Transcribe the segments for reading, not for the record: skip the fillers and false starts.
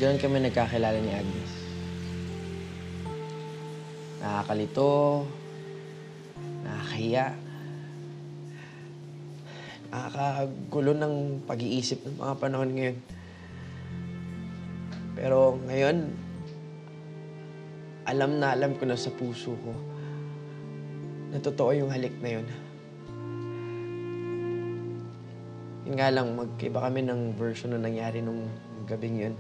Doon kami nagkakilala ni Agnes. Nakakalito, nakakahiya, nakakagulo ng pag-iisip ng mga panahon ngayon. Pero ngayon, alam ko na sa puso ko na totoo yung halik na yun. Yun nga lang, magkaiba kami ng version na nangyari nung gabing yun.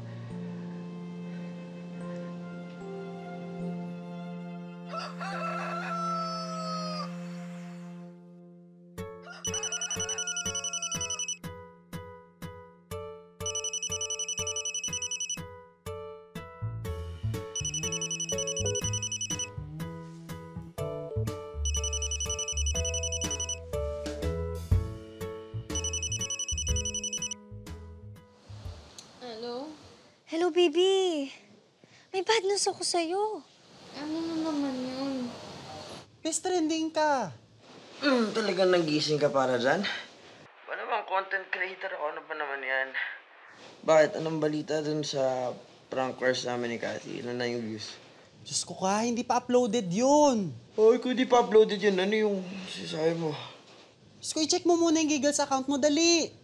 Hello, baby. May bad news ako sa'yo. Ano na naman yun? Best trending ka. Talagang nagising ka para dyan? Ba naman, content creator ako. Ano pa naman yan? Bakit? Anong balita dun sa prank course namin ni Cathy? Ilan na yung views? Diyos ko ka, hindi pa uploaded yun. Ay, kung di pa uploaded yun, ano yung sasabi mo? Diyos ko, i-check mo muna yung Giggles account mo, dali.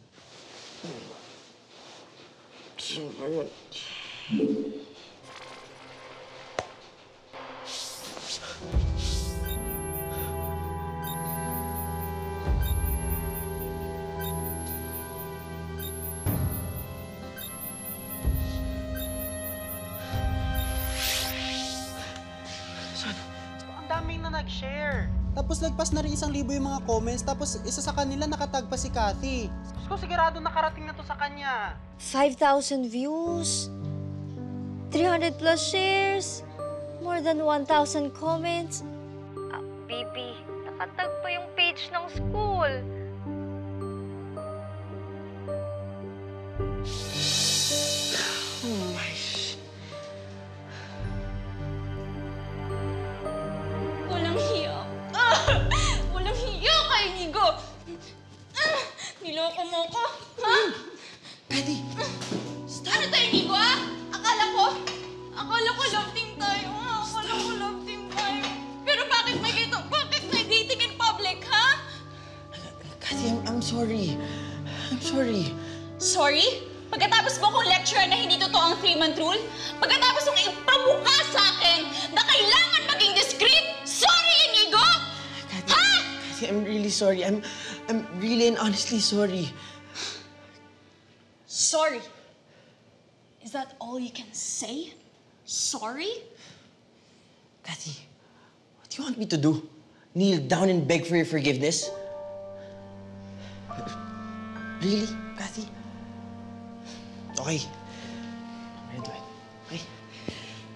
Saan ba yun? Ang daming na nag-share. Tapos lagpas na rin 1,000 yung mga comments. Tapos isa sa kanila nakatag pa si Cathy. Diyos ko, sigurado nakarating na to sa kanya. 5,000 views, 300 plus shares, more than 1,000 comments. Baby, nakatag pa yung page ng school. Oh my... Walang hiya. Walang hiya kay Nigo. Niloko mo ko. Ha? Cathy! Ano tayo, Nigo, Akala ko love team tayo, Akala ko love team tayo. Pero bakit may dating in public, ha? Cathy, I'm sorry. I'm sorry. Sorry? Pagkatapos mo kong lecture na hindi totoo ang 3-month rule? Pagkatapos mong ipabuka sa akin na kailangan maging discreet? Sorry, Inigo! Cathy, Ha? Cathy, I'm really sorry. I'm really and honestly sorry. Sorry? Is that all you can say? Sorry? Cathy, what do you want me to do? Kneel down and beg for your forgiveness? Really, Cathy? Okay. I'm gonna do it. Okay?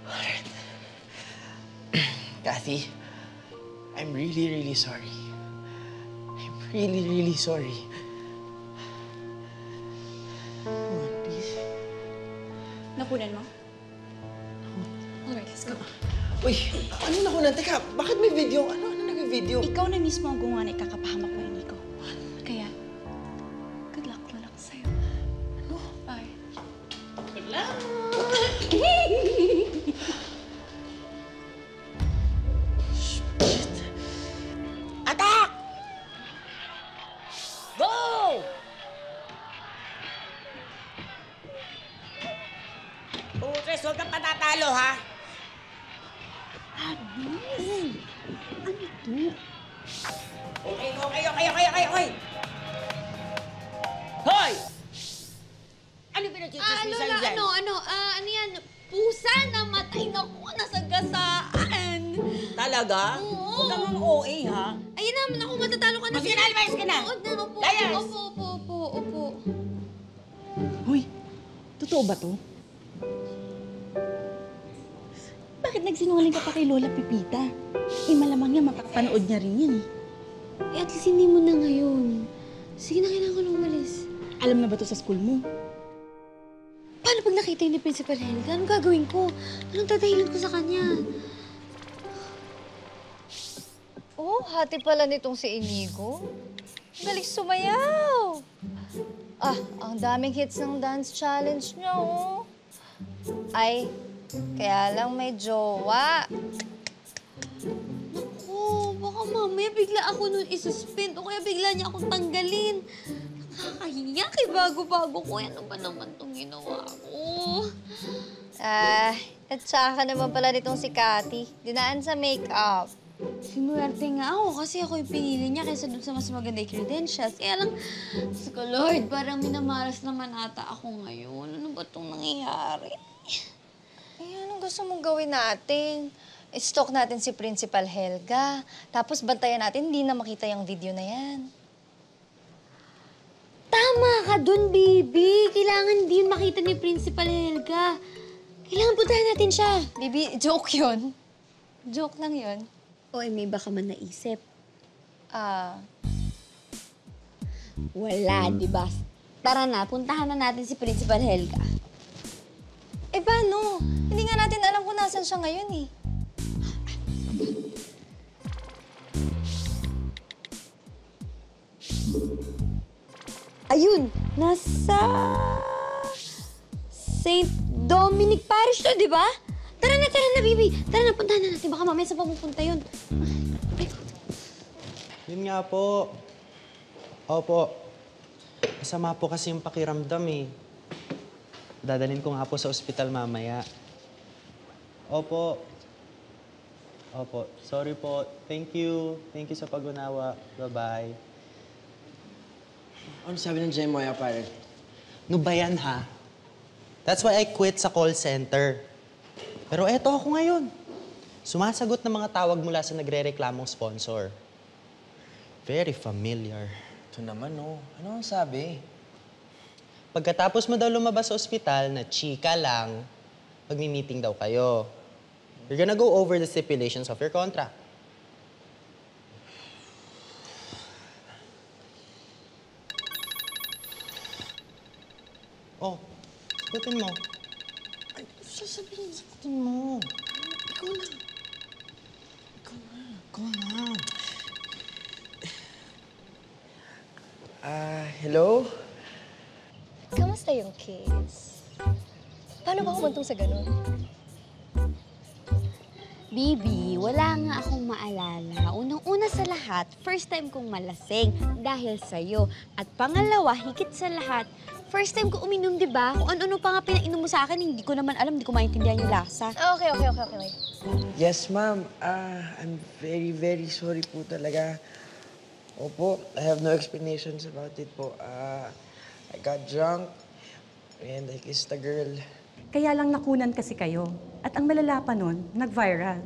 Alright. Cathy, I'm really sorry. I'm really sorry. Come on, please. Napunan mo? Alright, let's go. Uy, ano na ko na? Teka, bakit may video? Ano nag-video? Ikaw na mismo ang gumawa na ikakapahamak mo, Inigo. Kaya, good luck na lang sa'yo. Ano? Bye. Good luck! Shit. Attack! Go! Putres, huwag kang patatalo, ha? Agnes! Ano ito? Okay. Hoy! Ano ba nagchichismisan Lola, dyan? ano yan? Pusa na matay na ko, nasagasaan. Talaga? Oo. Huwag kang OA, ha? Ayun naman ako, matatalo ka na. Sige na, lumayas ka na. Opo. Layas! Opo. Hoy, totoo ba to? Bakit nagsinungaling ka pa kay Lola Pipita? Malamang niya mapapanood niya rin yan eh. Eh, at least hindi mo na ngayon. Sige na, kailangan ko na umalis. Alam na ba to sa school mo? Paano pag nakita yun ni Principal Helga? Anong gagawin ko? Anong tatahilan ko sa kanya? Oh, hati pala nitong si Inigo. Galing sumayaw. Ah, ang daming hits ng dance challenge niya, oh. Ay, kaya lang may jowa. Naku, baka mamaya bigla ako nun isuspend o kaya bigla niya akong tanggalin. Nakakahiya kay bago-bago ko. Ano ba naman itong ginawa ko? At saka naman pala nitong si Cathy. Dinaan sa make-up. Sinuwerte nga ako kasi ako yung pinili niya kaysa dun sa mas maganda yung credentials. Kaya lang, ko Lord, parang minamaras naman ata ako ngayon. Ano ba itong nangyayari? Eh, anong gusto mong gawin natin? I-stalk natin si Principal Helga. Tapos bantayan natin, hindi na makita yung video na yan. Tama ka dun, baby. Kailangan din makita ni Principal Helga. Kailangan puntahan natin siya. Baby, joke yun. Joke lang yun. O may baka man naisip. Wala, di ba? Tara na, puntahan na natin si Principal Helga. Eh, paano? Hindi nga natin alam kung nasan siya ngayon eh. Ayun, nasa St. Dominic Parish to, di ba? Tara na, baby. Tara na, puntahan na natin. Baka mamaya saan pa pupunta yun. Yun nga po. Opo. Masama po kasi yung pakiramdam eh. Dadalhin ko nga po sa ospital mamaya. Opo. Sorry po. Thank you. Thank you sa pag-unawa. Bye-bye. Ano sabi ng Jemoya, pare? No ba yan, ha? That's why I quit sa call center. Pero eto ako ngayon. Sumasagot ng mga tawag mula sa nagre-reklamong sponsor. Very familiar. Ito naman, oh. Ano ang sabi? Pagkatapos mo daw lumabas sa ospital na chika lang, magmi-meeting daw kayo. You're gonna go over the stipulations of your contract. Oh, sagutin mo. Ay, sagutin mo. Ikaw na. Hello? Kamusta yung case? Paano ba humantong sa ganun? Bibi, wala nga akong maalala. Unang-una sa lahat, first time kong malasing dahil sa'yo. At pangalawa, higit sa lahat, first time ko uminom, di ba? Kung ano-ano pa nga pinainom mo sa akin, hindi ko naman alam, hindi ko maintindihan yung lasa. Okay. Yes, ma'am. I'm very, very sorry po talaga. Opo, I have no explanations about it po. I got drunk and I kissed a girl. Kaya lang nakunan kasi kayo. At ang malala pa nun, nag-viral.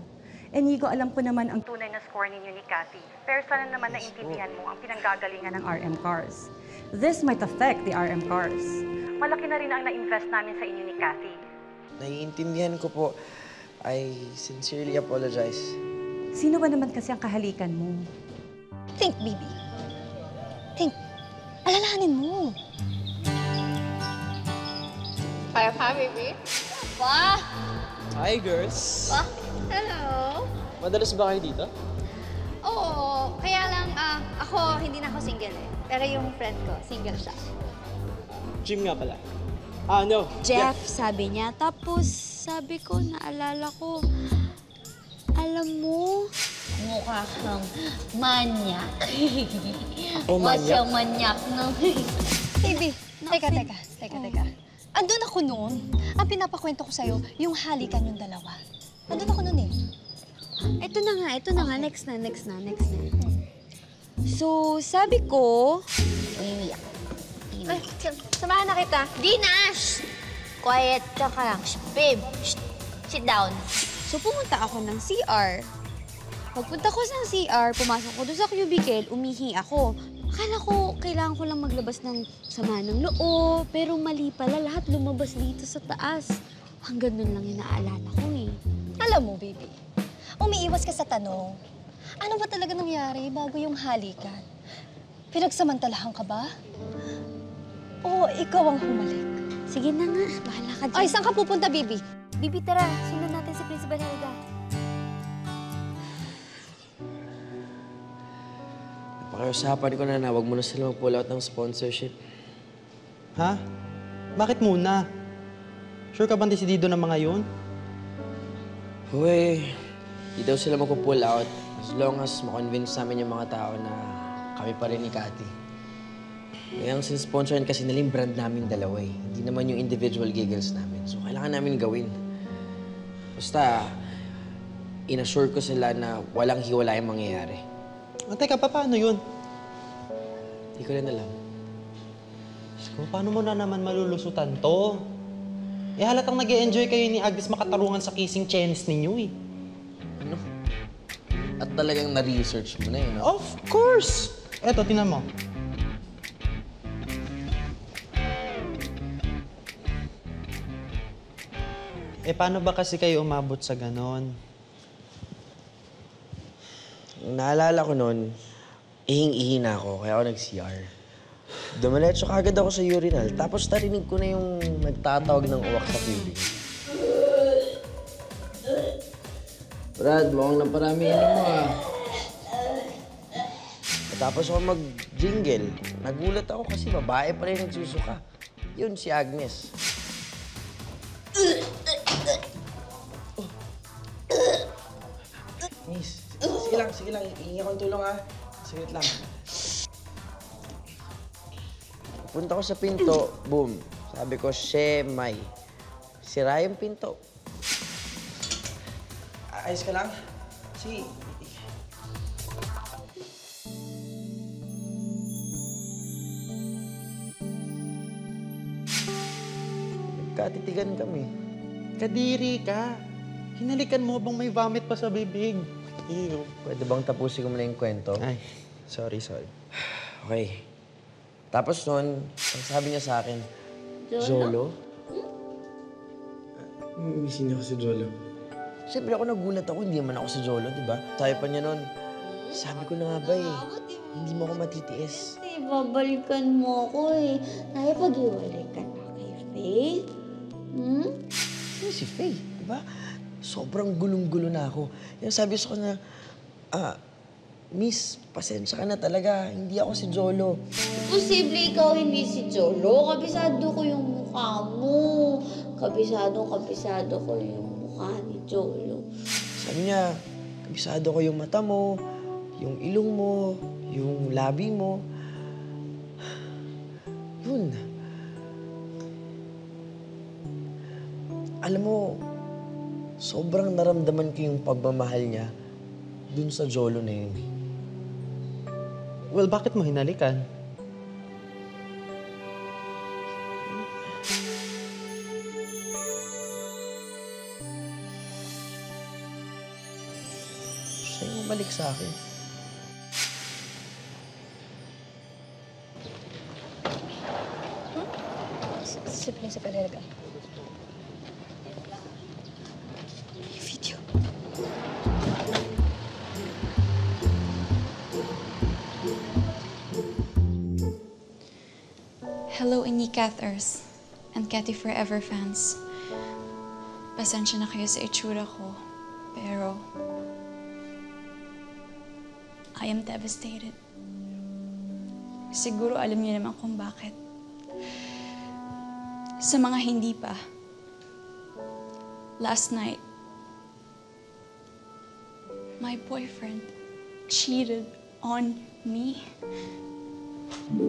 Enigo, alam ko naman ang tunay na score ninyo ni Cathy. Pero sana naman naintindihan mo ang pinanggagalingan ng RM Cars. This might affect the RM Cars. Malaki na rin ang na-invest namin sa inyo ni Cathy. Naiintindihan ko po. I sincerely apologize. Sino ba naman kasi ang kahalikan mo? Think, baby. Think. Alalahanin mo. Kaya ka, baby? Pa! Hi, girls. Pa? Hello? Madalas ba kayo dito? Oo, kaya lang ako, hindi na ako single eh. Pero yung friend ko, single siya. Gym nga pala. No. Jeff, sabi niya. Tapos, sabi ko, naalala ko, alam mo, mukha kang manyak. Ako manyak? What's manyak no? Baby, teka. Andun ako noon. Ang pinapakwento ko sa'yo, yung halikan yung dalawa. Andun ako noon eh. Ito na nga. Next na. So, sabi ko... Umiiyak. Ay, samahan na kita. Di na! Shh! Quiet ka lang. Shh, babe. Shh. Sit down. So, pumunta ako ng CR. Pagpunta ko sa CR, pumasok ko doon sa cubicle, umihi ako. Akala ko, kailangan ko lang maglabas ng sama ng loob. Pero mali pala, lahat lumabas dito sa taas. Hanggang nun lang yung naaalala ko eh. Alam mo, baby, umiiwas ka sa tanong. Ano ba talaga nangyari bago yung halikan? Pinagsamantalahan ka ba? O ikaw ang humalik? Sige na nga, bahala ka dyan. Ay, saan ka pupunta, baby? Bibi, tara. Sundan natin si Principal Helga. Pakiusapan ko na wag mo na sila mag-pull out ng sponsorship. Ha? Bakit muna? Sure ka bang desidido ng mga yun? Uy, di daw sila mag-pull out as long as ma-convince namin yung mga tao na kami pa rin ni Cathy. Kaya ang sinsponsorin kasi nila yung brand namin dalawa eh. Hindi naman yung individual giggles namin. So, kailangan namin gawin. Basta, inassure ko sila na walang hiwala yung mangyayari. Teka, paano yun? Hindi ko rin alam. So, paano mo na naman malulusutan to? Eh, halatang nag-e-enjoy kayo ni Agnes makatarungan sa kissing chance ninyo eh. Ano? At talagang na-research mo na yun, no? Of course! Eto, tingnan mo. Eh, paano ba kasi kayo umabot sa ganon? Naalala ko noon, ihing-ihi na ako, kaya ako nag-CR. Dumiretso kagad ako sa urinal, tapos narinig ko na yung nagtatawag ng uwak sa pubic. Brad, mukhang naparami mo ah. Tapos ako mag-jingle. Nagulat ako kasi babae pa rin nagsusuka. Yun, si Agnes. Miss, sige lang. Ihingi akong tulong ha. Saglit lang. Punta ko sa pinto, boom. Sabi ko, Shemay. Sira yung pinto. Ayos ka lang? Sige. Nagkatitigan kami. Kadiri ka. Hinalikan mo bang may vomit pa sa bibig? Ew. Pwede bang tapusin ko muna yung kwento? Ay, sorry. Okay. Tapos nun, ang sabi niya sa akin, Jolo? Miss niya ako si Jolo. Siyempre ako nagulat ako, hindi man ako si Jolo, di ba? Sabi pa niya nun, sabi ko na nga ba eh, hindi mo ako matitiis. Babalikan mo ako eh. Nakipag-iwalay ka na kay Faith? Ano si Faye, di ba? Sobrang gulong-gulo na ako. Yung sabi ko na, Miss, pasensya ka na talaga. Hindi ako si Jolo. Posible ikaw hindi si Jolo. Kabisado ko yung mukha mo. Kabisado ko yung mukha ni Jolo. Sabi niya, kabisado ko yung mata mo, yung ilong mo, yung labi mo. Yun. Alam mo, sobrang naramdaman ko yung pagmamahal niya dun sa Jolo na yun. Well, bakit mo hinalikan? Siya yung balik sa akin. Si Principal Helga. Video. Hello, Innie Cathers and Cathy Forever fans. Pasensya na kayo sa itsura ko, pero I am devastated. Siguro alam niyo naman kung bakit. Sa mga hindi pa, last night, my boyfriend cheated on me.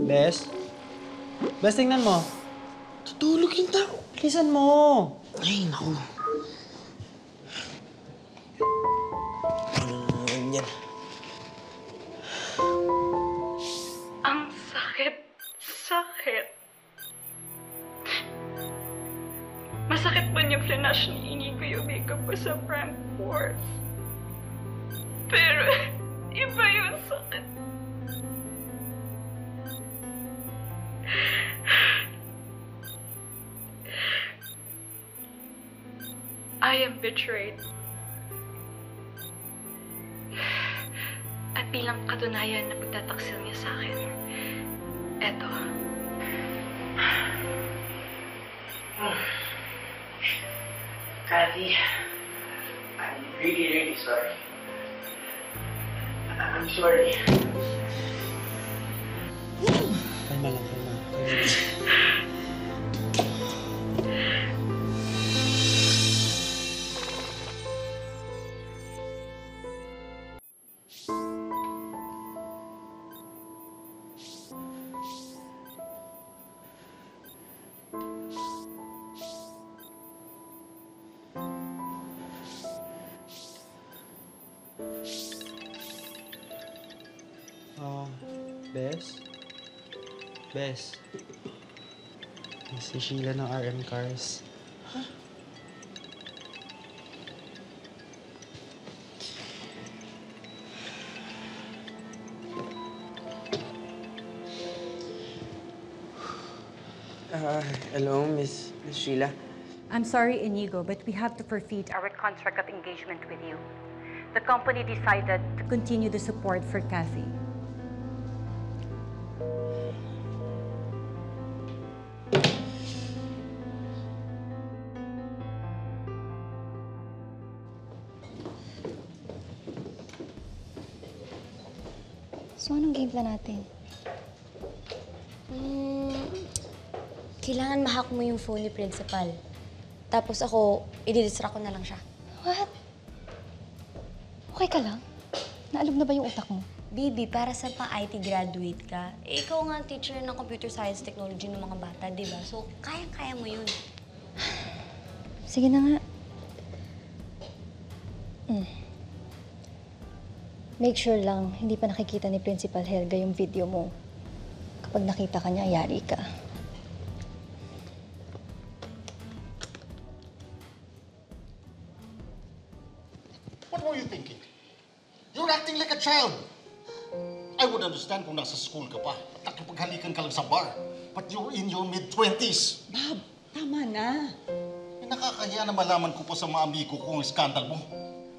Bes, tingnan mo. Tutulog yung tao. Bilisan mo. Ay, naku. Ano na naman yan? Sakit. Masakit ba niya flinash ni Inigo yung makeup ko sa prank course? Pero, iba yung sakit. I am betrayed. At bilang katunayan na pagtataksil niya sa akin, eto. Kathy, I'm really, really sorry. I'm sorry. Kalma lang, kalma. Bes? Bes? Si Sheila ng RM Cars. Hello, Miss Sheila. I'm sorry, Inigo, but we have to forfeit our contract of engagement with you. The company decided to continue the support for Kathy. So, anong game plan natin? Kailangan ma-hack mo yung phone ni Principal. Tapos ako, i-distract ko na lang siya. What? Okay ka lang? Naalog na ba yung utak mo? Bibi, para sa pa-IT graduate ka, ikaw nga ang teacher ng computer science technology ng mga bata, di ba? So, kayang-kaya mo yun. Sige na nga. Make sure lang, hindi pa nakikita ni Principal Helga yung video mo. Kapag nakita ka niya, yari ka. What were you thinking? You're acting like a child. I would understand kung nasa school ka pa at nakipaghalikan ka lang sa bar. But you're in your mid-20s. Bob, tama na. Nakakahiya na malaman ko pa sa mga amigo ko ang skandal mo.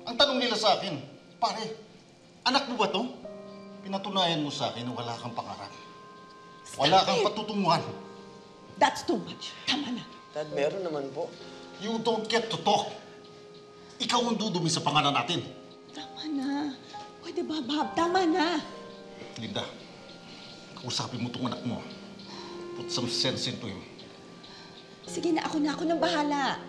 Ang tanong nila sa akin, pare, anak mo ba to? Pinatunayan mo sa akin na wala kang pangarap. Wala kang patutunguhan. That's too much. Tama na. Dad, meron naman po. You don't get to talk. Ikaw ang dudumi sa pangalan natin. Tama na. Pwede ba, Bob? Tama na. Linda, kausapin mo itong anak mo. Put some sense into him. Sige na, ako nang bahala.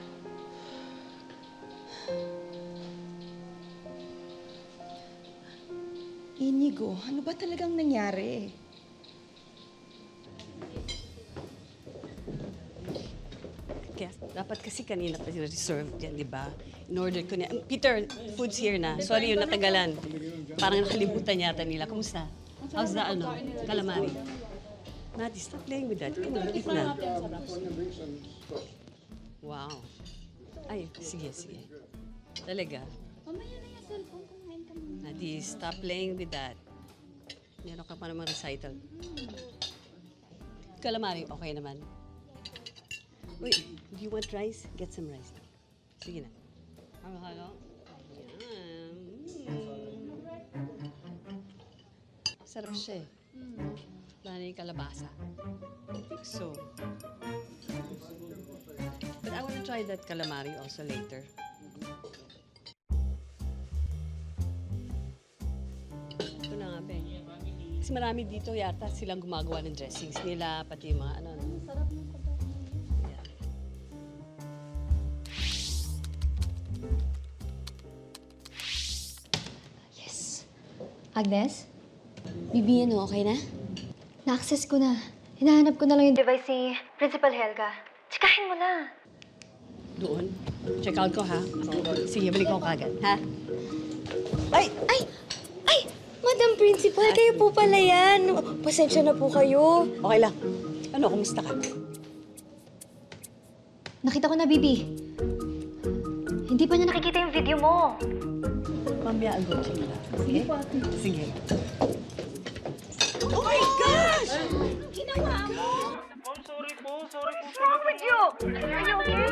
Inigo, ano ba talagang nangyari? Kaya dapat kasi kanina pa reserve dyan, di ba? In-order ko niya. Peter, food's here na. Sorry yung natagalan. Parang nakalimutan yata nila. Kumusta? How's the calamari? Matty, stop playing with that. Come on, eat na. Wow. Ay, sige. Talaga. Mamaya na yung cellphone, kumain ka muna. Matty, stop playing with that. Meron ka pa namang recital. Calamari, okay naman. Uy, do you want rice? Get some rice. Sige na. Halo. Yan. Sarap siya eh. Lalo yung kalabasa. I think so. But I want to try that calamari also later. Ito na nga, Ben. Kasi marami dito yata silang gumagawa ng dressings nila, pati yung mga ano. Sarap ng Agnes? Bibi, ano, okay na? Na-access ko na. Hinahanap ko na lang yung device ni Principal Helga. Tsikahin mo na. Doon? Check out ko, ha? Sige, balik ko kagad, ha? Ay! Madam Principal, kayo po pala yan. Pasensya na po kayo. Okay lang. Ano, kumusta ka? Nakita ko na, Bibi. Hindi pa niya nakikita yung video mo. Mamaya agutin mo lang. Sige? Sige. Oh my gosh! Ginawa mo! Sorry po. What's wrong with you? Are you okay?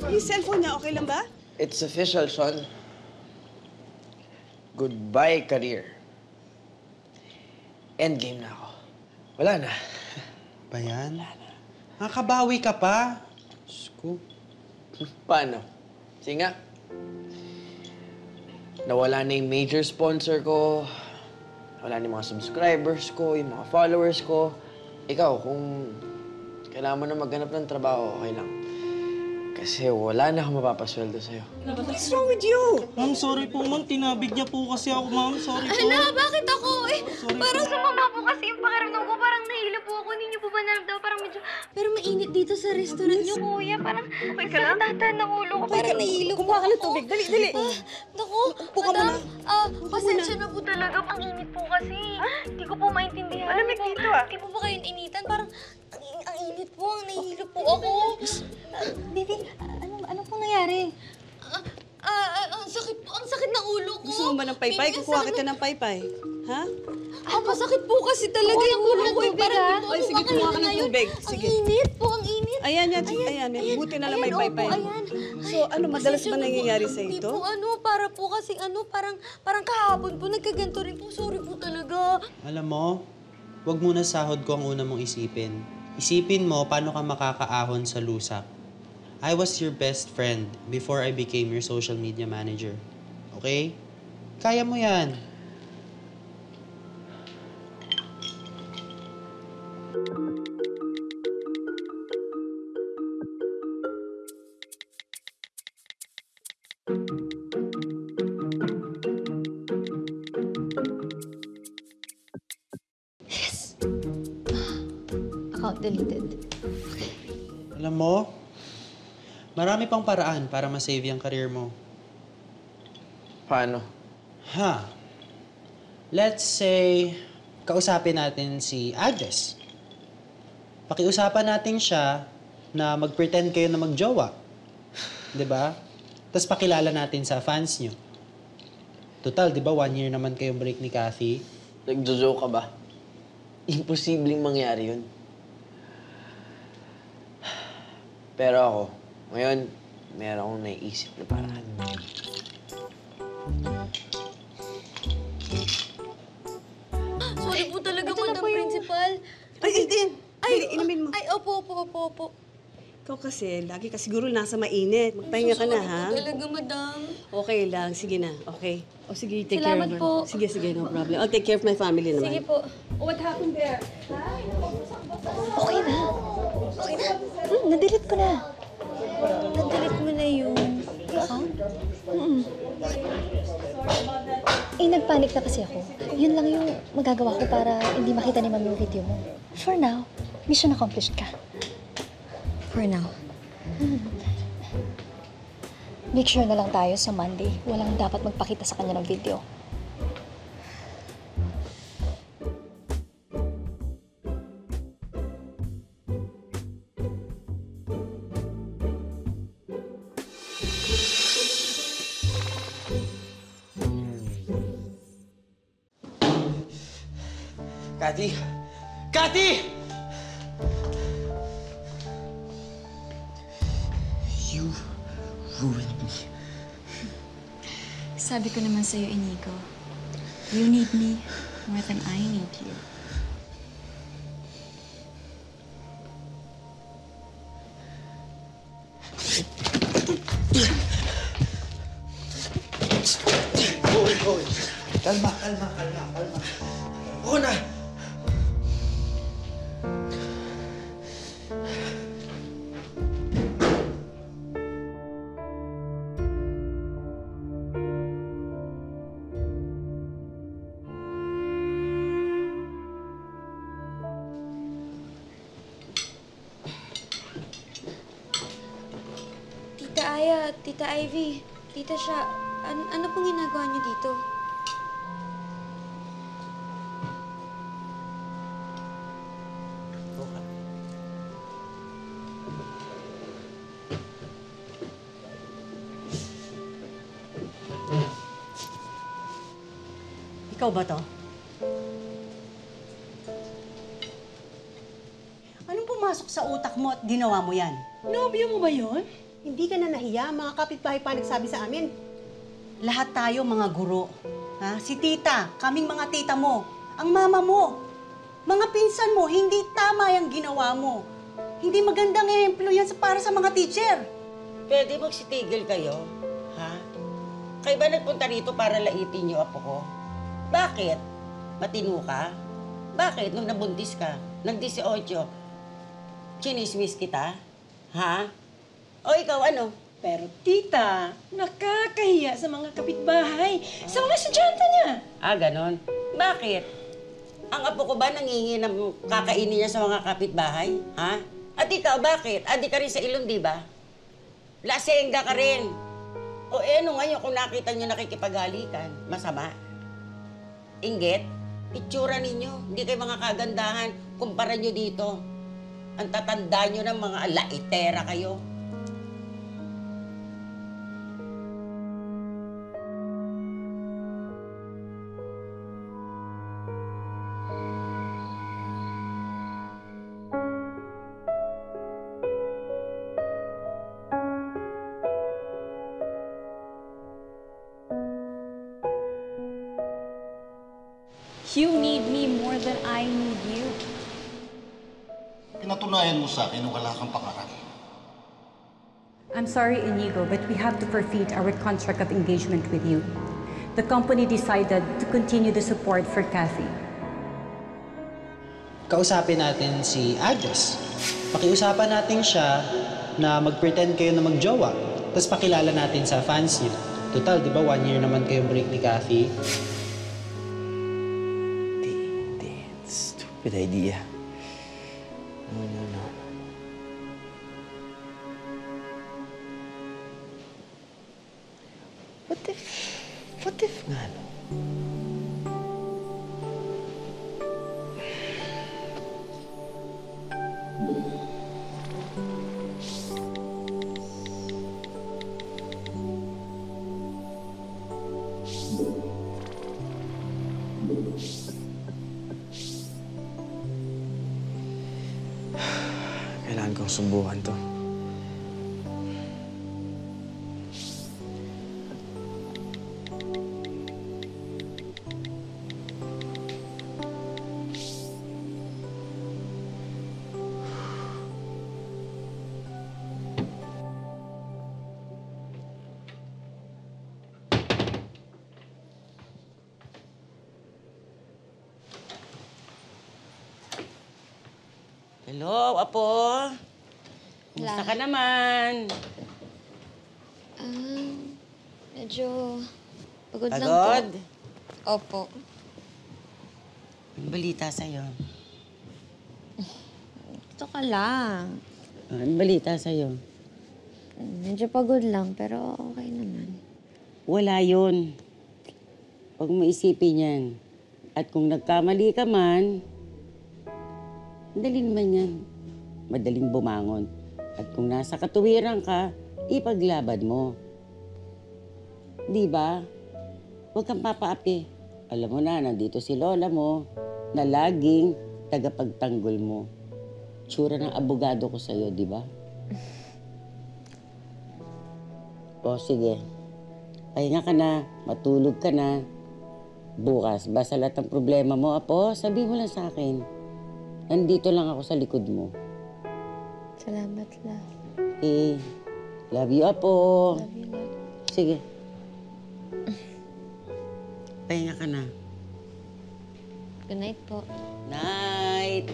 Yung cellphone niya, okay lang ba? It's official, son. Goodbye, career. Endgame na ako. Wala na. Ba yan? Nakakabawi ka pa. Diyos ko. Paano? Sige nga. Nawala na yung major sponsor ko. Nawala na yung mga subscribers ko, yung mga followers ko. Ikaw, kung kailangan mo na maghanap ng trabaho, okay lang. Kasi wala na akong mapapasweldo sa'yo. What's wrong with you? Ma'am, sorry po, ma'am. Tinabig niya po kasi ako, ma'am. Sorry po. Ala, bakit ako? Parang po. sumama po kasi yung pakiramdam ko. Parang nahilo po ako. Hindi niyo po ba naramdaman? Parang medyo... Pero mainit dito sa restaurant niyo, kuya. Parang okay ka lang? Tatan ng ulo ko. Parang nahilo po Kumuha ka ng ako. tubig. Dali, dali. Naku, madam. Pasensya na po talaga. Ang init po kasi. Hindi ko po maintindihan. Malamig dito, ah. Hindi po ba kayo initan? Parang ang init po. Ang nahilo po ako. Bibi, ano pong nangyari? Ang sakit ng ulo ko. Gusto mo ba ng paypay? Bibi, Kukuha ang kita ng paypay. Ha? masakit po kasi talaga yung ulo ko. Parang hindi po Ay, ako sige, kumuha ka ng makahinga tubig. ngayon. Sige. Ang init po, ang init. Ayan yan, ayan. Buti na lang may Ayan, paypay. opo, ayan. So, ano, madalas ba nangyayari sa Hindi ito? po, para po kasi parang kahapon po, nagkaganto rin po. Sorry po talaga. Alam mo, wag muna sahod ko ang una mong isipin. Isipin mo paano ka makakaahon sa lusak. I was your best friend before I became your social media manager. Okay? Kaya mo yan. Account deleted. Alam mo, marami pang paraan para ma-save yung career mo. Paano? Let's say, kausapin natin si Agnes. Pakiusapan natin siya na mag-pretend kayo na mag-jowa. 'Di ba? Tapos pakilala natin sa fans nyo. Total, 'di ba, 1 year naman kayong break ni Kathy? Nagjo-joke ka ba? Imposibleng mangyari yun. Pero ako, ngayon, meron akong naiisip na paraan. Sorry po talaga, Madam Principal. Ay, Eden! Ay, inumin mo. Ay, opo. Ikaw kasi, lagi ka siguro nasa mainit. Magpahinga ka na, ha? Sorry po talaga, Madam. Okay lang, sige na. Okay. O sige, take care Salamat of her. po. Sige, no problem. I'll take care of my family naman. Sige po. What happened there? Okay na. Na-delete ko na. Na-delete mo na yung account? Nagpanik na kasi ako. Yun lang yung magagawa ko para hindi makita ni Mami yung video mo. For now, mission accomplished ka. For now. Make sure na lang tayo sa Monday. Walang dapat magpakita sa kanya ng video. Kathy! Kathy! You ruined me. Sabi ko naman sa'yo, Inigo, you need me more than I need you. Hoy. Kalma. Oo na! Tita Aya, Tita Ivy, Tita Sha, ano pong ginagawa niyo dito? Ikaw ba to? Anong pumasok sa utak mo at ginawa mo yan? Nobyo mo ba yun? Hindi ka na nahiya, mga kapitbahay pa nagsabi sa amin. Lahat tayo mga guro. Ha? Si tita, kaming mga tita mo, ang mama mo, mga pinsan mo, hindi tama yung ginawa mo. Hindi magandang ehemplo yan para sa mga teacher. Pwede magsitigil kayo, ha? Kayo ba nagpunta rito para laitin niyo apo ko? Bakit? Matino ka? Bakit nung nabuntis ka, nag-18, chinismis kita? Ha? O ikaw ano? Pero tita, nakakahiya sa mga kapitbahay, sa mga estudyante niya. Ah, ganon. Bakit? Ang apo ko ba nangingi ng kakainin niya sa mga kapitbahay? Ha? At ikaw, bakit? Adi ka rin sa ilong, di ba? Lasengga ka rin. O ano ngayon kung nakita niyo nakikipaghalikan? Masama? Inggit? Itsura ninyo. Hindi kayo mga kagandahan. Kumpara niyo dito. Ang tatanda niyo ng mga laitera kayo. You need me more than I need you. Pinatunayan mo sa akin na wala kang pangarap. I'm sorry, Inigo, but we have to forfeit our contract of engagement with you. The company decided to continue the support for Kathy. Kausapin natin si Agnes. Pakiusapan natin siya na mag-pretend kayo na magjowa. Tapos pakilala natin sa fans niyo. Total, di ba 1 year naman kayong break ni Kathy? Good idea. No. What if nga, no? Kailangan kong subukan to. Hello, apo. Kumusta ka naman? Medyo pagod lang po. Pagod? Opo. Ang balita sa'yo. Ito ka lang. Ang balita sa'yo. Medyo pagod lang, pero okay naman. Wala yun. Huwag mo isipin yan. At kung nagkamali ka man, madali naman yan. Madaling bumangon. At kung nasa katuwiran ka, ipaglaban mo. Di ba? Huwag kang papaapi. Alam mo na, nandito si lola mo na laging tagapagtanggol mo. Tsura ng abogado ko sa'yo, di ba? O, sige. Pahinga ka na, matulog ka na. Bukas, basta lahat ng problema mo, apo, sabi mo lang sa akin. Nandito lang ako sa likod mo. Salamat, love. Eh, love you, apo. Love you, love. Sige. Pahinga ka na. Good night po. Night.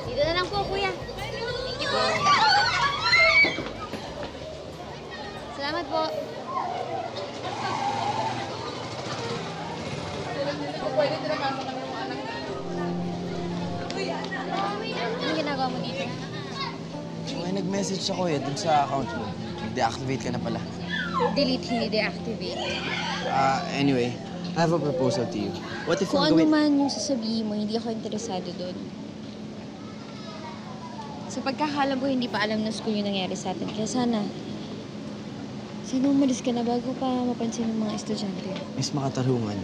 Dito na lang po, kuya. Thank you po. Salamat po. Anong ginagawa mo dito? May nag-message ako dun sa account mo. Deactivate ka na pala. Delete, hindi deactivate. Anyway, I have a proposal to you. What if Kung I'm ano going... man yung sasabihin mo, hindi ako interesado doon. Sa pagkakalam ko, hindi pa alam ng school yung nangyari sa atin. Kaya sana umalis ka na bago pa mapansin ng mga estudyante. Miss Makatarungan,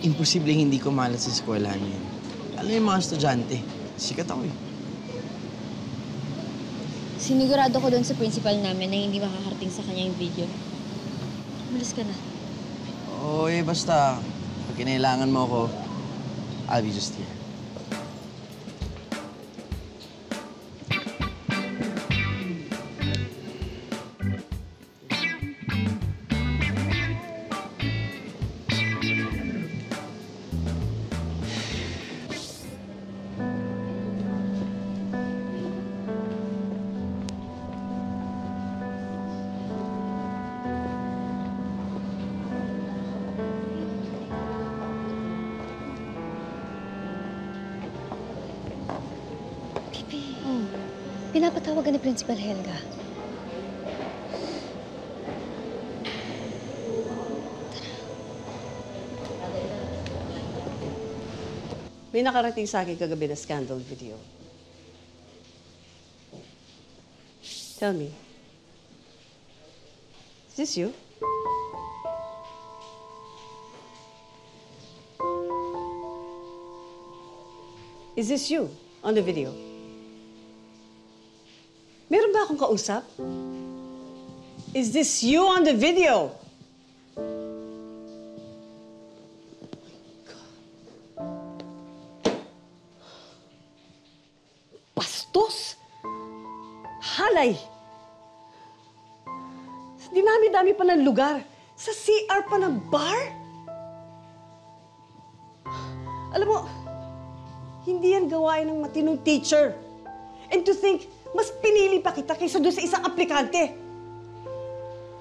imposible hindi ko malat sa eskwelahan yun. Alam yung mga estudyante, sikat ako eh. Sinigurado ko doon sa principal namin na hindi makakarating sa kanya yung video. Umalis ka na. Oo, basta. Pag kinailangan mo ako, I'll be just here. Pinapatawagan ni Principal Helga. May nakarating sa akin kagabi na scandal video. Tell me, is this you? Is this you on the video? Meron ba akong kausap? Is this you on the video? Bastos! Halay! Dinami-dami pa ng lugar. Sa CR pa ng bar? Alam mo, hindi yan gawain ng matinong teacher. And to think, mas pinili pa kita kaysa doon sa isang aplikante.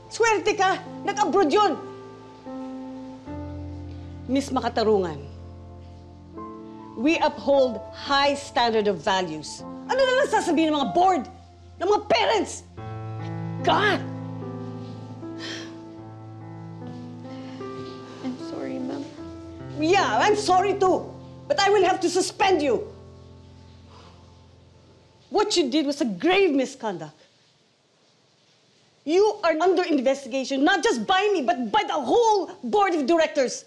Swerte ka! Nag-abroad yun! Miss Makatarungan, we uphold high standard of values. Ano na lang sasabihin ng mga board? Ng mga parents? God! I'm sorry, ma'am. Yeah, I'm sorry too. But I will have to suspend you. What you did was a grave misconduct. You are under investigation, not just by me, but by the whole board of directors.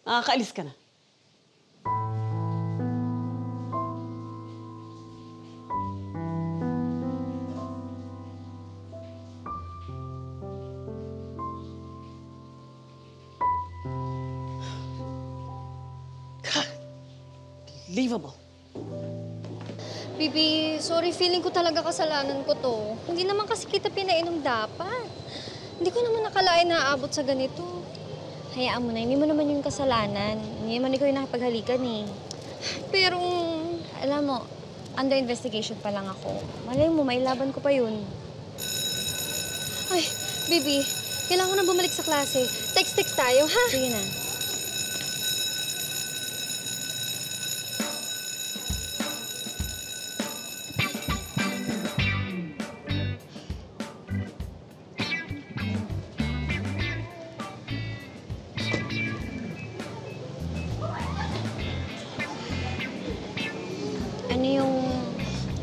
Makakaalis ka na. Unbelievable. Bibi, sorry, feeling ko talaga kasalanan ko to. Hindi naman kasi kita pinainom dapat. Hindi ko naman nakalain na aabot sa ganito. Hayaan mo na, hindi mo naman yung kasalanan. Hindi naman ikaw yung nakipaghalikan eh. Pero, alam mo, under investigation pa lang ako. Malay mo, mailaban ko pa yun. Ay, Bibi, kailangan ko na bumalik sa klase. Text tayo, ha? Sige na.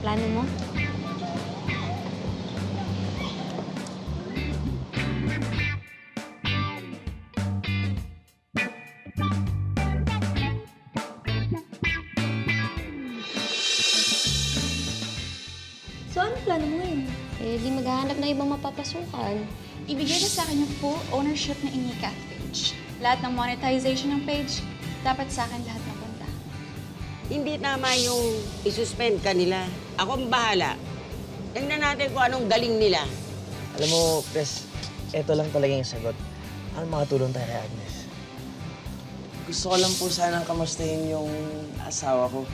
plano mo? So, ano plano mo ngayon? Eh, di maghahanap na ibang mapapasukan. Ibigay na sa akin yung full ownership ng Inicath page. Lahat ng monetization ng page, dapat sa akin lahat napunta. Hindi tama yung isuspend ka nila. Ako ang bahala. Tingnan natin kung anong galing nila. Alam mo, Chris, eto lang talaga yung sagot. Ano makatulong tayo kay Agnes? Gusto ko lang po sanang kamustahin yung asawa ko.